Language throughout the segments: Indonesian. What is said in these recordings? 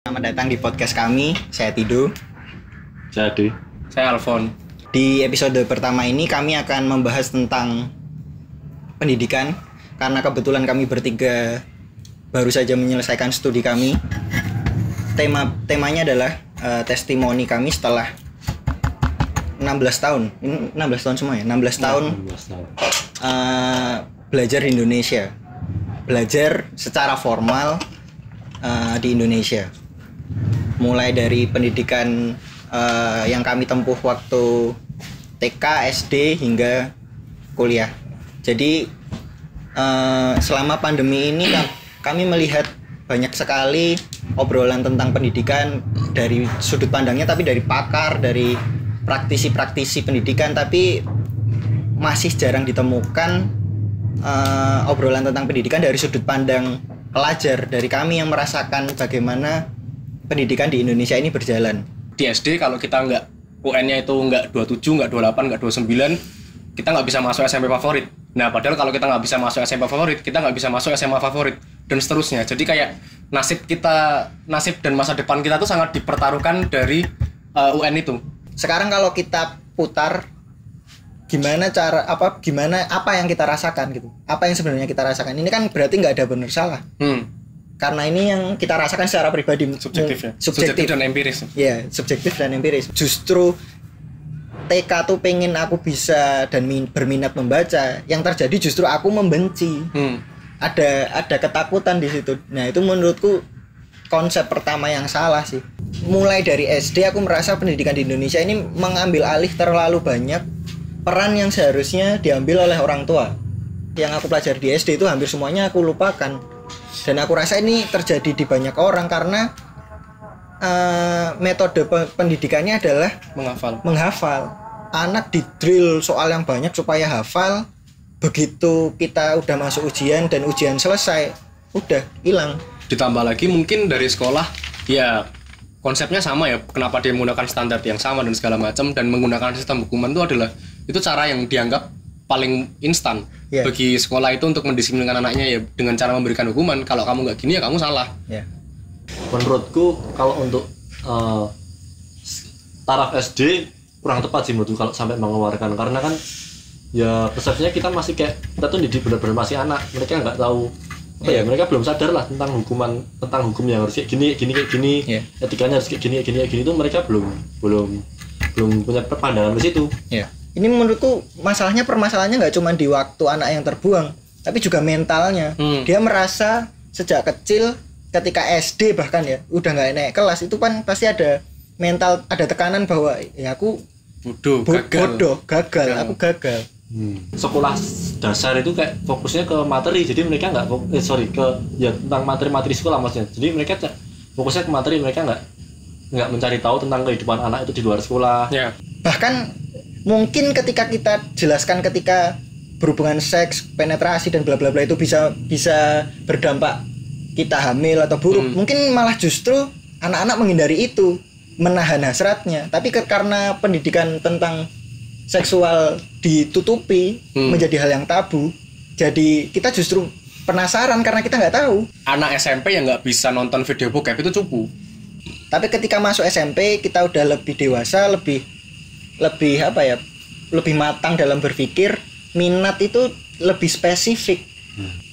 Selamat datang di podcast kami. Saya Tido. Jadi, saya Alfon. Di episode pertama ini kami akan membahas tentang pendidikan karena kebetulan kami bertiga baru saja menyelesaikan studi kami. Temanya adalah testimoni kami setelah 16 tahun. Ini 16 tahun semua ya? 16 tahun belajar di Indonesia. Belajar secara formal di Indonesia. Mulai dari pendidikan yang kami tempuh waktu TK, SD hingga kuliah. Jadi selama pandemi ini kami melihat banyak sekali obrolan tentang pendidikan dari sudut pandangnya, tapi dari pakar, dari praktisi-praktisi pendidikan, tapi masih jarang ditemukan obrolan tentang pendidikan dari sudut pandang pelajar, dari kami yang merasakan bagaimana pendidikan di Indonesia ini berjalan. Di SD kalau kita nggak UN-nya itu nggak 27, nggak 28, nggak 29, kita nggak bisa masuk SMP favorit. Nah, padahal kalau kita nggak bisa masuk SMP favorit, kita nggak bisa masuk SMA favorit, dan seterusnya. Jadi kayak nasib dan masa depan kita tuh sangat dipertaruhkan dari UN itu. Sekarang kalau kita putar, gimana apa yang kita rasakan gitu? Apa yang sebenarnya kita rasakan? Ini kan berarti nggak ada benar salah. Karena ini yang kita rasakan secara pribadi, subjektif dan empiris. Ya, subjektif dan empiris. Justru TK tuh pengen aku bisa dan berminat membaca, yang terjadi justru aku membenci. Ada ketakutan di situ. Nah, itu menurutku konsep pertama yang salah sih. Mulai dari SD aku merasa pendidikan di Indonesia ini mengambil alih terlalu banyak peran yang seharusnya diambil oleh orang tua. Yang aku pelajari di SD itu hampir semuanya aku lupakan. Dan aku rasa ini terjadi di banyak orang karena metode pendidikannya adalah menghafal. Anak di-drill soal yang banyak supaya hafal. Begitu kita udah masuk ujian dan ujian selesai, udah hilang. Ditambah lagi mungkin dari sekolah, ya konsepnya sama ya. Kenapa dia menggunakan standar yang sama dan segala macam, dan menggunakan sistem hukuman itu cara yang dianggap paling instan bagi sekolah itu untuk mendisiplinkan anaknya, ya dengan cara memberikan hukuman. Kalau kamu nggak gini ya kamu salah. menurutku kalau untuk taraf SD kurang tepat sih menurutku kalau sampai mengeluarkan, karena kan ya persepsinya kita masih kayak kita tuh dididik benar-benar masih anak, mereka nggak tahu mereka belum sadar lah tentang hukum yang harus kayak gini, etikanya harus kayak gini itu mereka belum punya pandangan ke situ. Ini menurutku permasalahannya nggak cuma di waktu anak yang terbuang, tapi juga mentalnya. Dia merasa sejak kecil, ketika SD bahkan ya udah nggak naik kelas, itu kan pasti ada mental, ada tekanan bahwa ya aku gagal. Aku gagal. Sekolah dasar itu kayak fokusnya ke materi, jadi mereka nggak tentang materi sekolah maksudnya. Jadi mereka fokusnya ke materi, mereka nggak mencari tahu tentang kehidupan anak itu di luar sekolah. Bahkan mungkin ketika kita jelaskan ketika berhubungan seks, penetrasi dan bla bla bla itu bisa berdampak kita hamil atau buruk, mungkin malah justru anak-anak menghindari itu, menahan hasratnya. Tapi karena pendidikan tentang seksual ditutupi menjadi hal yang tabu, jadi kita justru penasaran karena kita nggak tahu. Anak SMP yang nggak bisa nonton video bokep itu cupu. Tapi ketika masuk SMP kita udah lebih dewasa, lebih matang dalam berpikir, minat itu lebih spesifik.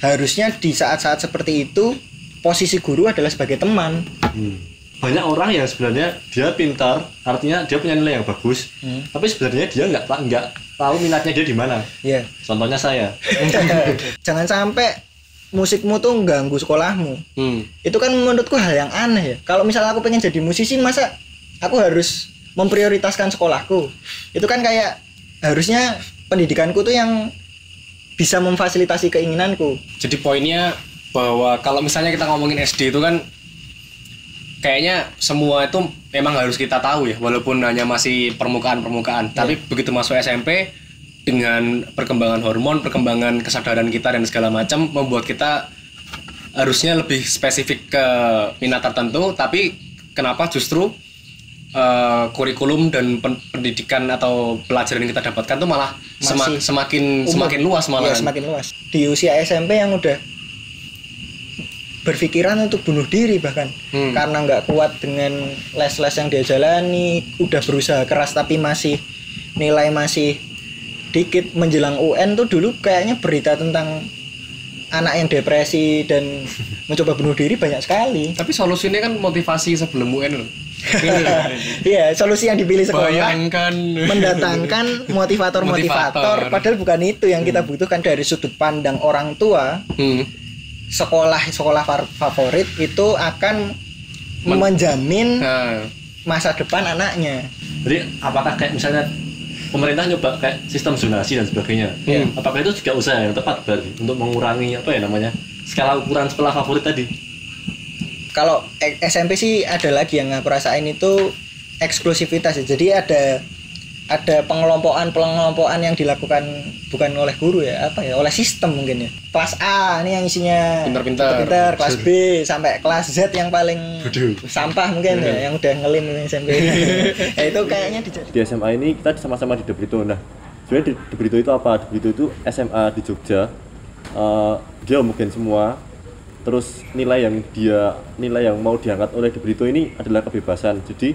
Harusnya di saat-saat seperti itu posisi guru adalah sebagai teman. Banyak orang yang sebenarnya dia pintar, artinya dia punya nilai yang bagus, tapi sebenarnya dia nggak tahu minatnya dia di mana. Contohnya saya. Jangan sampai musikmu tuh ganggu sekolahmu. Itu kan menurutku hal yang aneh ya. Kalau misalnya aku pengen jadi musisi, masa aku harus memprioritaskan sekolahku? Itu kan kayak harusnya pendidikanku tuh yang bisa memfasilitasi keinginanku. Jadi poinnya bahwa kalau misalnya kita ngomongin SD itu kan kayaknya semua itu memang harus kita tahu ya, walaupun hanya masih permukaan. Tapi begitu masuk SMP, dengan perkembangan hormon, perkembangan kesadaran kita dan segala macam, membuat kita harusnya lebih spesifik ke minat tertentu. Tapi kenapa justru kurikulum dan pendidikan atau pelajaran yang kita dapatkan tuh malah semakin luas malah. Semakin luas. Di usia SMP yang udah berpikiran untuk bunuh diri bahkan karena nggak kuat dengan les-les yang dia jalani, udah berusaha keras tapi nilai masih dikit. Menjelang UN tuh dulu kayaknya berita tentang anak yang depresi dan mencoba bunuh diri banyak sekali. Tapi solusinya kan motivasi sebelum UN loh. Iya, solusi yang dipilih sekolah Bayangkan mendatangkan motivator, padahal bukan itu yang kita butuhkan. Dari sudut pandang orang tua, sekolah favorit itu akan menjamin masa depan anaknya. Jadi apakah kayak misalnya pemerintah nyoba kayak sistem zonasi dan sebagainya, apakah itu juga usaha yang tepat berarti untuk mengurangi skala ukuran sekolah favorit tadi? Kalau SMP sih ada lagi yang aku rasain itu eksklusivitas ya. Jadi ada pengelompokan yang dilakukan bukan oleh guru ya, oleh sistem mungkin ya. Kelas A ini yang isinya pintar, kelas B sampai kelas Z yang paling sampah mungkin ya, yang udah ngelim SMP. Ya, itu kayaknya di SMA ini kita sama-sama di De Brito. Nah, sebenarnya De Brito itu apa? De Brito itu SMA di Jogja. Dia homogen semua. Terus nilai yang mau diangkat oleh De Brito ini adalah kebebasan. Jadi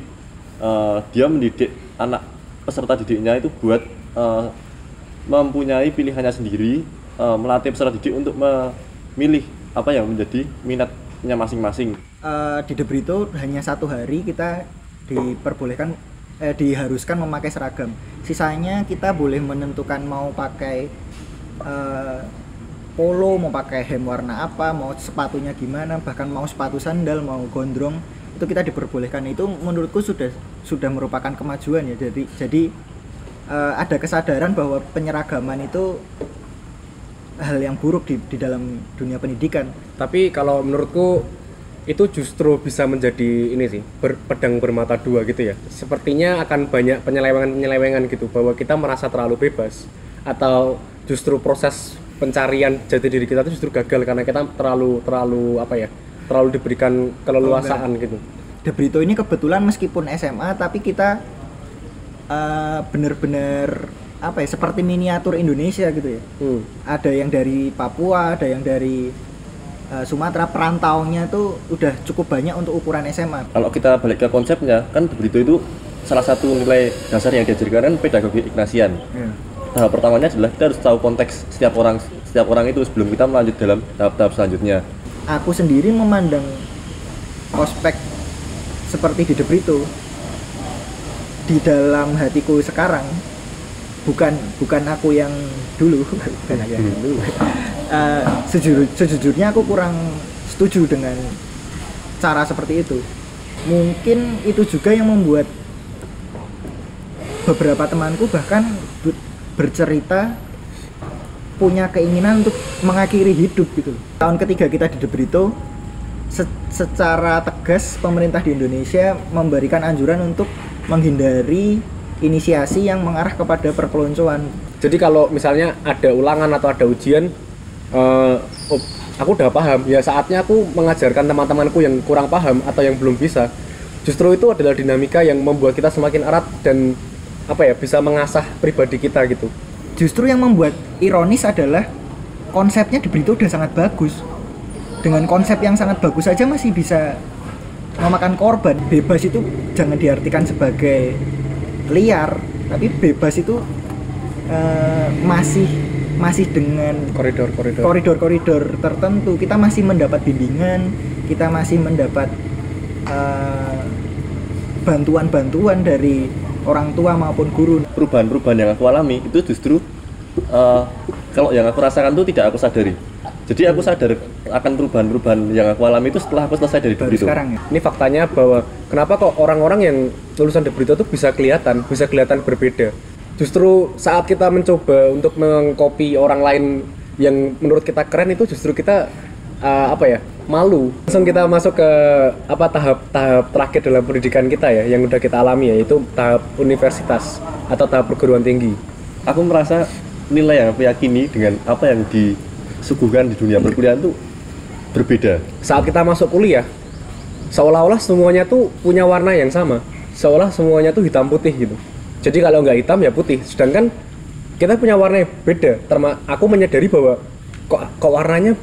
dia mendidik anak peserta didiknya itu buat mempunyai pilihannya sendiri, melatih peserta didik untuk memilih apa yang menjadi minatnya masing-masing. Di De Brito hanya 1 hari kita diharuskan memakai seragam. Sisanya kita boleh menentukan mau pakai polo, mau pakai hem warna apa, mau sepatunya gimana, bahkan mau sepatu sandal, mau gondrong, itu kita diperbolehkan. Itu menurutku sudah merupakan kemajuan ya. Jadi ada kesadaran bahwa penyeragaman itu hal yang buruk di dalam dunia pendidikan. Tapi kalau menurutku itu justru bisa menjadi ini sih, pedang bermata dua gitu ya. Sepertinya akan banyak penyelewengan gitu, bahwa kita merasa terlalu bebas, atau justru proses pencarian jati diri kita itu justru gagal karena kita terlalu diberikan keleluasaan gitu. De Brito ini kebetulan meskipun SMA tapi kita benar-benar seperti miniatur Indonesia gitu ya. Ada yang dari Papua, ada yang dari Sumatera, perantaunya itu udah cukup banyak untuk ukuran SMA. Kalau kita balik ke konsepnya, kan De Brito itu salah satu nilai dasar yang diajarkan kan pedagogi Ignatian. Tahap pertamanya adalah kita harus tahu konteks setiap orang itu sebelum kita melanjut dalam tahap-tahap selanjutnya. Aku sendiri memandang ospek seperti di De Brito di dalam hatiku sekarang, bukan aku yang dulu, sejujurnya aku kurang setuju dengan cara seperti itu. Mungkin itu juga yang membuat beberapa temanku bahkan bercerita punya keinginan untuk mengakhiri hidup gitu. Tahun ketiga kita di De Brito, secara tegas pemerintah di Indonesia memberikan anjuran untuk menghindari inisiasi yang mengarah kepada perpeloncoan. Jadi kalau misalnya ada ulangan atau ada ujian, aku udah paham, ya saatnya aku mengajarkan teman-temanku yang kurang paham atau yang belum bisa. Justru itu adalah dinamika yang membuat kita semakin erat dan bisa mengasah pribadi kita gitu. Justru yang membuat ironis adalah konsepnya De Brito udah sangat bagus. Dengan konsep yang sangat bagus saja masih bisa memakan korban. Bebas itu jangan diartikan sebagai liar, tapi bebas itu masih dengan koridor tertentu. Kita masih mendapat bimbingan, kita masih mendapat bantuan-bantuan dari orang tua maupun guru. Perubahan-perubahan yang aku alami itu justru kalau yang aku rasakan itu tidak aku sadari. Jadi aku sadar akan perubahan-perubahan yang aku alami itu setelah aku selesai dari De Brito. Sekarang ya. Ini faktanya bahwa kenapa kok orang-orang yang lulusan De Brito itu bisa kelihatan berbeda. Justru saat kita mencoba untuk mengcopy orang lain yang menurut kita keren, itu justru kita malu. Langsung kita masuk ke tahap terakhir dalam pendidikan kita ya, yang udah kita alami, yaitu tahap universitas atau tahap perguruan tinggi. Aku merasa nilai yang aku yakini dengan apa yang disuguhkan di dunia perkuliahan itu berbeda. Saat kita masuk kuliah, seolah-olah semuanya tuh punya warna yang sama, seolah semuanya tuh hitam putih gitu. Jadi kalau nggak hitam ya putih, sedangkan kita punya warna yang beda. Aku menyadari bahwa kok warnanya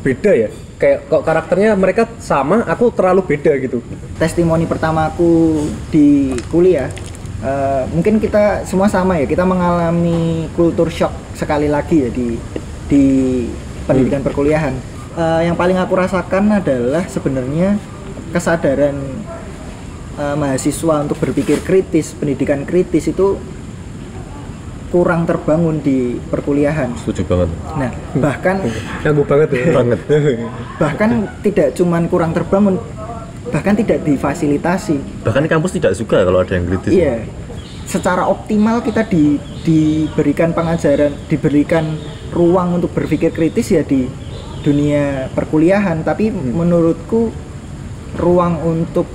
beda ya. kayak kok karakternya mereka sama, aku terlalu beda gitu. Testimoni pertamaku di kuliah, mungkin kita semua sama ya, kita mengalami kultur shock sekali lagi ya di pendidikan perkuliahan. Yang paling aku rasakan adalah sebenarnya kesadaran mahasiswa untuk berpikir kritis, pendidikan kritis itu kurang terbangun di perkuliahan. Setuju banget. Nah, bahkan Ganggu banget ya. Banget. bahkan tidak cuman kurang terbangun, bahkan tidak difasilitasi. Bahkan kampus tidak suka kalau ada yang kritis. Iya. Secara optimal kita diberikan pengajaran, diberikan ruang untuk berpikir kritis ya di dunia perkuliahan, tapi menurutku ruang untuk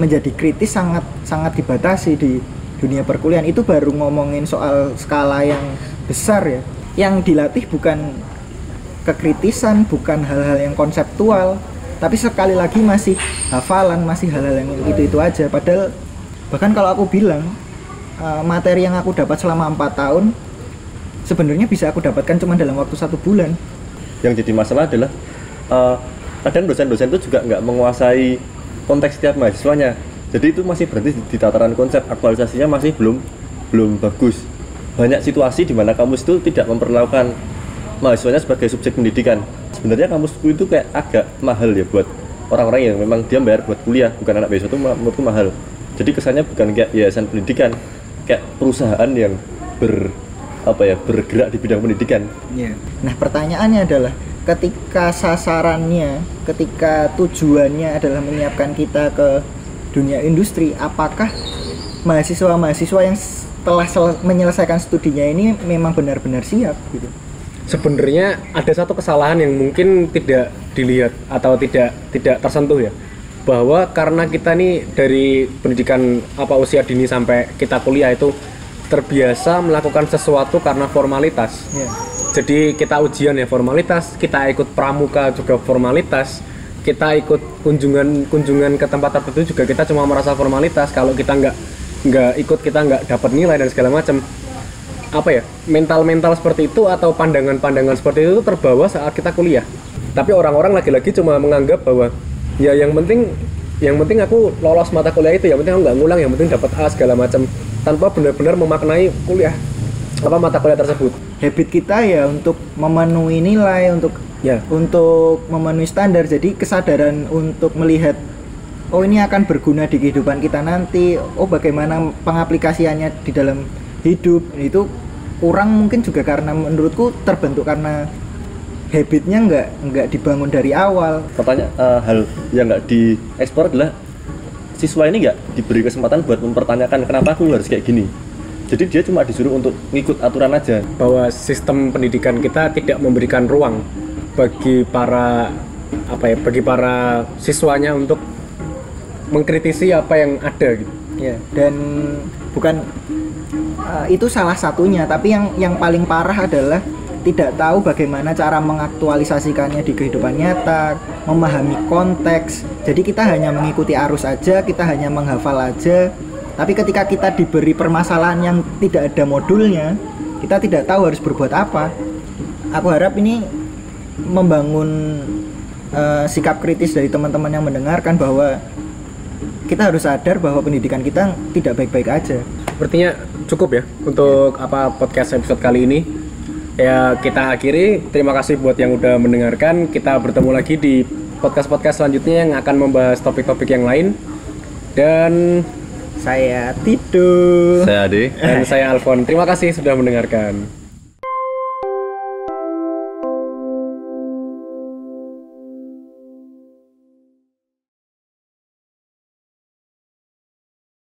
menjadi kritis sangat dibatasi di dunia perkuliahan. Itu baru ngomongin soal skala yang besar ya. Yang dilatih bukan kekritisan, bukan hal-hal yang konseptual, tapi sekali lagi masih hafalan, masih hal-hal yang itu aja. Padahal bahkan kalau aku bilang materi yang aku dapat selama 4 tahun sebenarnya bisa aku dapatkan cuma dalam waktu 1 bulan. Yang jadi masalah adalah kadang dosen-dosen itu juga nggak menguasai konteks setiap mahasiswanya. Jadi itu masih berhenti di tataran konsep, aktualisasinya masih belum bagus. Banyak situasi di mana kampus itu tidak memperlakukan mahasiswanya sebagai subjek pendidikan. Sebenarnya kampusku itu kayak agak mahal ya buat orang-orang yang memang dia bayar buat kuliah, bukan anak beasiswa, itu menurutku mahal. Jadi kesannya bukan kayak yayasan pendidikan, kayak perusahaan yang bergerak di bidang pendidikan. Yeah. Nah, pertanyaannya adalah ketika sasarannya, ketika tujuannya adalah menyiapkan kita ke dunia industri, apakah mahasiswa-mahasiswa yang telah menyelesaikan studinya ini memang benar-benar siap gitu? Sebenarnya ada satu kesalahan yang mungkin tidak dilihat atau tidak tersentuh ya, bahwa karena kita nih dari pendidikan usia dini sampai kita kuliah itu terbiasa melakukan sesuatu karena formalitas. Yeah. Jadi kita ujian ya formalitas, kita ikut pramuka juga formalitas, kita ikut kunjungan ke tempat tertentu juga kita cuma merasa formalitas. Kalau kita nggak ikut, kita nggak dapat nilai dan segala macam. Mental seperti itu atau pandangan seperti itu terbawa saat kita kuliah. Tapi orang-orang lagi-lagi cuma menganggap bahwa ya yang penting aku lolos mata kuliah itu, yang penting aku nggak ngulang, yang penting dapat A segala macam, tanpa benar-benar memaknai mata kuliah tersebut. Habit kita ya untuk memenuhi nilai, untuk memenuhi standar. Jadi kesadaran untuk melihat ini akan berguna di kehidupan kita nanti, bagaimana pengaplikasiannya di dalam hidup, itu kurang mungkin juga karena menurutku terbentuk karena habitnya nggak dibangun dari awal. Katanya hal yang nggak diekspor adalah siswa ini nggak diberi kesempatan buat mempertanyakan kenapa aku harus kayak gini. Jadi dia cuma disuruh untuk ngikut aturan aja. Bahwa sistem pendidikan kita tidak memberikan ruang bagi para siswanya untuk mengkritisi apa yang ada gitu. Ya, dan bukan itu salah satunya, tapi yang paling parah adalah tidak tahu bagaimana cara mengaktualisasikannya di kehidupan nyata, memahami konteks. Jadi kita hanya mengikuti arus aja, kita hanya menghafal aja. Tapi ketika kita diberi permasalahan yang tidak ada modulnya, kita tidak tahu harus berbuat apa. Aku harap ini membangun sikap kritis dari teman-teman yang mendengarkan, bahwa kita harus sadar bahwa pendidikan kita tidak baik-baik aja. Sepertinya cukup ya untuk podcast episode kali ini. Ya kita akhiri. Terima kasih buat yang udah mendengarkan. Kita bertemu lagi di podcast-podcast selanjutnya yang akan membahas topik-topik yang lain. Dan saya Tido. Saya Ade. Dan saya Alfon. Terima kasih sudah mendengarkan.